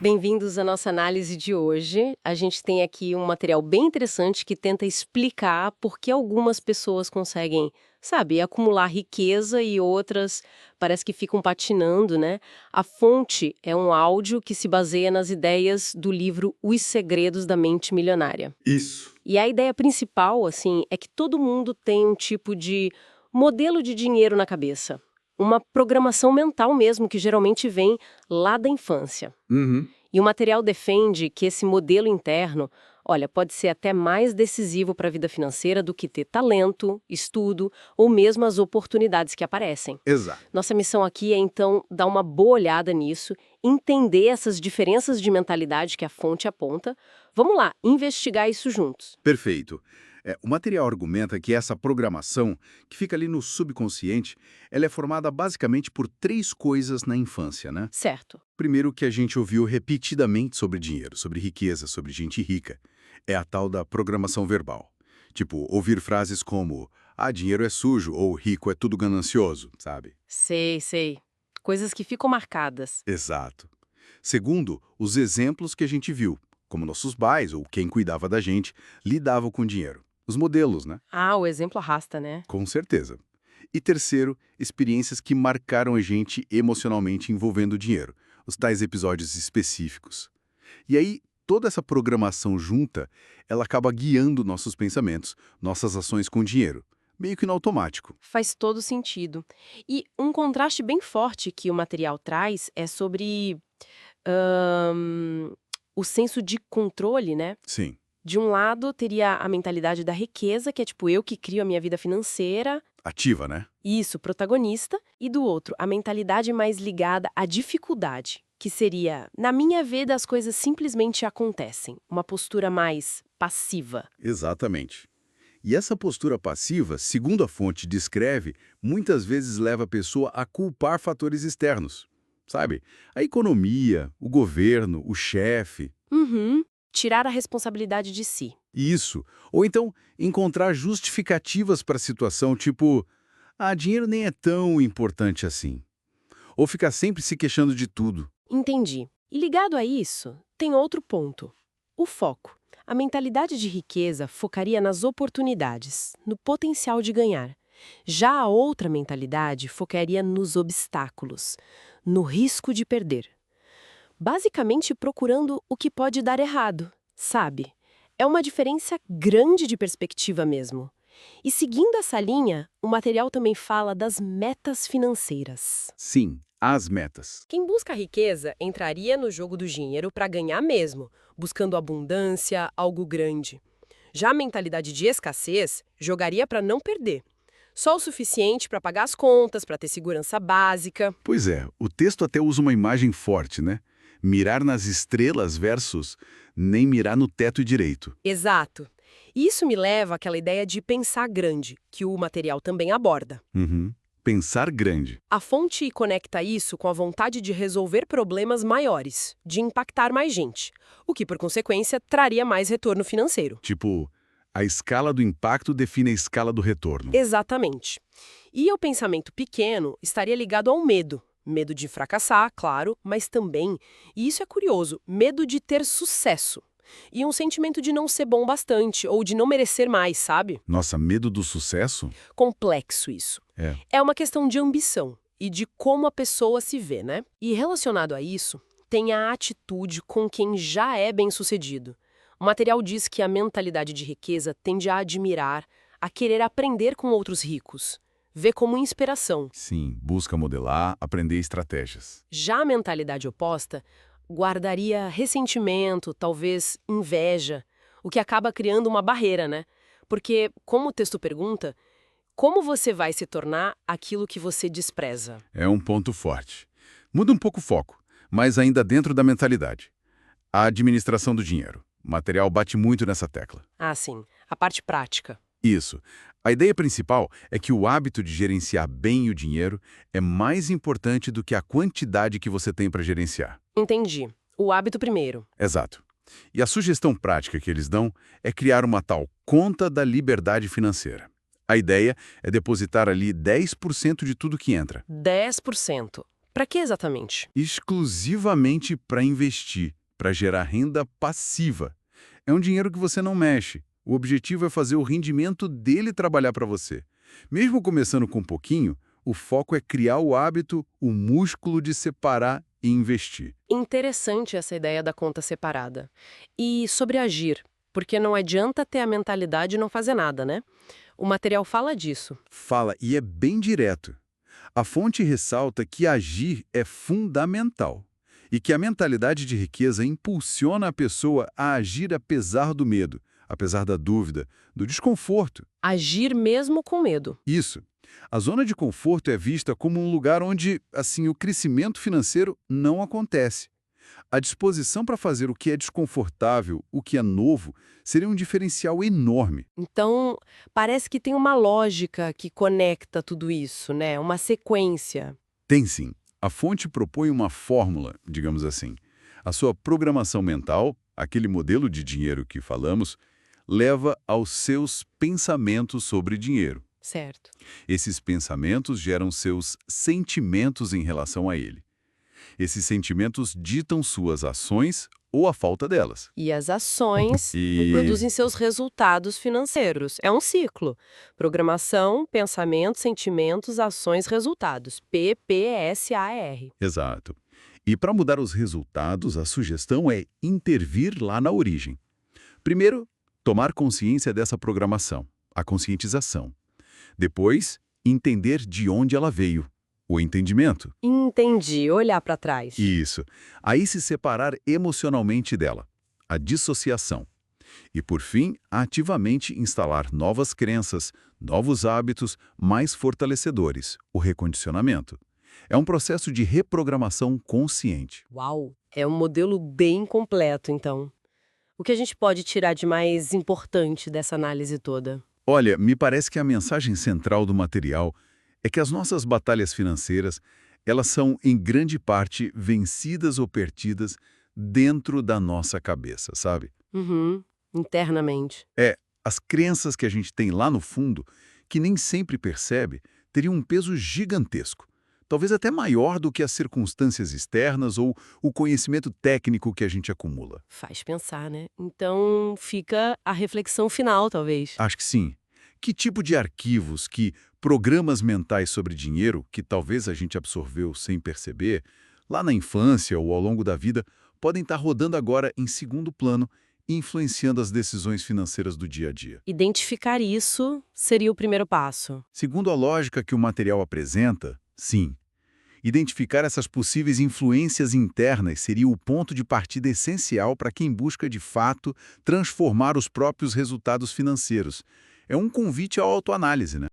Bem-vindos à nossa análise de hoje. A gente tem aqui um material bem interessante que tenta explicar por que algumas pessoas conseguem, sabe, acumular riqueza e outras parece que ficam patinando, né? A fonte é um áudio que se baseia nas ideias do livro Os Segredos da Mente Milionária. Isso. E a ideia principal, assim, é que todo mundo tem um tipo de modelo de dinheiro na cabeça. Uma programação mental mesmo, que geralmente vem lá da infância. Uhum. E o material defende que esse modelo interno, olha, pode ser até mais decisivo para a vida financeira do que ter talento, estudo ou mesmo as oportunidades que aparecem. Exato. Nossa missão aqui é, então, dar uma boa olhada nisso, entender essas diferenças de mentalidade que a fonte aponta. Vamos lá, investigar isso juntos. Perfeito. O material argumenta que essa programação, que fica ali no subconsciente, ela é formada basicamente por 3 coisas na infância, né? Certo. Primeiro, que a gente ouviu repetidamente sobre dinheiro, sobre riqueza, sobre gente rica, é a tal da programação verbal. Tipo, ouvir frases como, dinheiro é sujo, ou rico é tudo ganancioso, sabe? Sei. Coisas que ficam marcadas. Exato. Segundo, os exemplos que a gente viu, como nossos pais ou quem cuidava da gente, lidavam com dinheiro. Os modelos, né? O exemplo arrasta, né? Com certeza. E terceiro, experiências que marcaram a gente emocionalmente envolvendo o dinheiro, os tais episódios específicos. E aí, toda essa programação junta, ela acaba guiando nossos pensamentos, nossas ações com o dinheiro, meio que no automático. Faz todo sentido. E um contraste bem forte que o material traz é sobre o senso de controle, né? Sim. De um lado, teria a mentalidade da riqueza, que é tipo eu que crio a minha vida financeira. Ativa, né? Isso, protagonista. E do outro, a mentalidade mais ligada à dificuldade, que seria, na minha vida as coisas simplesmente acontecem. Uma postura mais passiva. Exatamente. E essa postura passiva, segundo a fonte descreve, muitas vezes leva a pessoa a culpar fatores externos. Sabe? A economia, o governo, o chefe. Tirar a responsabilidade de si. Isso. Ou então, encontrar justificativas para a situação, tipo, dinheiro nem é tão importante assim. Ou ficar sempre se queixando de tudo. Entendi. E ligado a isso, tem outro ponto. O foco. A mentalidade de riqueza focaria nas oportunidades, no potencial de ganhar. Já a outra mentalidade focaria nos obstáculos, no risco de perder. Basicamente procurando o que pode dar errado, sabe? É uma diferença grande de perspectiva mesmo. E seguindo essa linha, o material também fala das metas financeiras. Sim, as metas. Quem busca riqueza entraria no jogo do dinheiro para ganhar mesmo, buscando abundância, algo grande. Já a mentalidade de escassez jogaria para não perder. Só o suficiente para pagar as contas, para ter segurança básica. Pois é, o texto até usa uma imagem forte, né? Mirar nas estrelas versus nem mirar no teto direito. Exato. E isso me leva àquela ideia de pensar grande, que o material também aborda. Pensar grande. A fonte conecta isso com a vontade de resolver problemas maiores, de impactar mais gente, o que, por consequência, traria mais retorno financeiro. Tipo, a escala do impacto define a escala do retorno. Exatamente. E o pensamento pequeno estaria ligado ao medo. Medo de fracassar, claro, mas também, e isso é curioso, medo de ter sucesso. E um sentimento de não ser bom bastante, ou de não merecer mais, sabe? Nossa, medo do sucesso? Complexo isso. É uma questão de ambição e de como a pessoa se vê, né? E relacionado a isso, tem a atitude com quem já é bem-sucedido. O material diz que a mentalidade de riqueza tende a admirar, a querer aprender com outros ricos. Vê como inspiração. Sim, busca modelar, aprender estratégias. Já a mentalidade oposta guardaria ressentimento, talvez inveja, o que acaba criando uma barreira, né? Porque, como o texto pergunta, como você vai se tornar aquilo que você despreza? É um ponto forte. Muda um pouco o foco, mas ainda dentro da mentalidade. A administração do dinheiro. O material bate muito nessa tecla. Sim, a parte prática. Isso. A ideia principal é que o hábito de gerenciar bem o dinheiro é mais importante do que a quantidade que você tem para gerenciar. Entendi. O hábito primeiro. Exato. E a sugestão prática que eles dão é criar uma tal conta da liberdade financeira. A ideia é depositar ali 10% de tudo que entra, 10%. Para que exatamente? exclusivamente para investir, para gerar renda passiva. É um dinheiro que você não mexe. O objetivo é fazer o rendimento dele trabalhar para você. Mesmo começando com um pouquinho, o foco é criar o hábito, o músculo de separar e investir. Interessante essa ideia da conta separada. E sobre agir, porque não adianta ter a mentalidade e não fazer nada, né? O material fala disso. Fala, e é bem direto. A fonte ressalta que agir é fundamental e que a mentalidade de riqueza impulsiona a pessoa a agir apesar do medo, apesar da dúvida, do desconforto. Agir mesmo com medo. Isso. A zona de conforto é vista como um lugar onde, assim, o crescimento financeiro não acontece. A disposição para fazer o que é desconfortável, o que é novo, seria um diferencial enorme. Então, parece que tem uma lógica que conecta tudo isso, né? Uma sequência. Tem sim. A fonte propõe uma fórmula, digamos assim. A sua programação mental, aquele modelo de dinheiro que falamos, leva aos seus pensamentos sobre dinheiro. Certo. Esses pensamentos geram seus sentimentos em relação a ele. Esses sentimentos ditam suas ações ou a falta delas. E as ações E produzem seus resultados financeiros. É um ciclo. Programação, pensamentos, sentimentos, ações, resultados. PPSAR. Exato. E para mudar os resultados, a sugestão é intervir lá na origem. Primeiro, tomar consciência dessa programação, a conscientização. Depois, entender de onde ela veio, o entendimento. Entendi. Olhar para trás. Isso. Aí se separar emocionalmente dela, a dissociação. E, por fim, ativamente instalar novas crenças, novos hábitos mais fortalecedores, o recondicionamento. É um processo de reprogramação consciente. Uau! É um modelo bem completo, então. O que a gente pode tirar de mais importante dessa análise toda? Olha, me parece que a mensagem central do material é que as nossas batalhas financeiras, elas são, em grande parte, vencidas ou perdidas dentro da nossa cabeça, sabe? Uhum. Internamente. As crenças que a gente tem lá no fundo, que nem sempre percebe, teriam um peso gigantesco. Talvez até maior do que as circunstâncias externas ou o conhecimento técnico que a gente acumula. Faz pensar, né? Então fica a reflexão final, talvez. Acho que sim. Que tipo de arquivos, que programas mentais sobre dinheiro, que talvez a gente absorveu sem perceber, lá na infância ou ao longo da vida, podem estar rodando agora em segundo plano, influenciando as decisões financeiras do dia a dia? Identificar isso seria o primeiro passo. Segundo a lógica que o material apresenta, sim. Identificar essas possíveis influências internas seria o ponto de partida essencial para quem busca, de fato, transformar os próprios resultados financeiros. É um convite à autoanálise, né?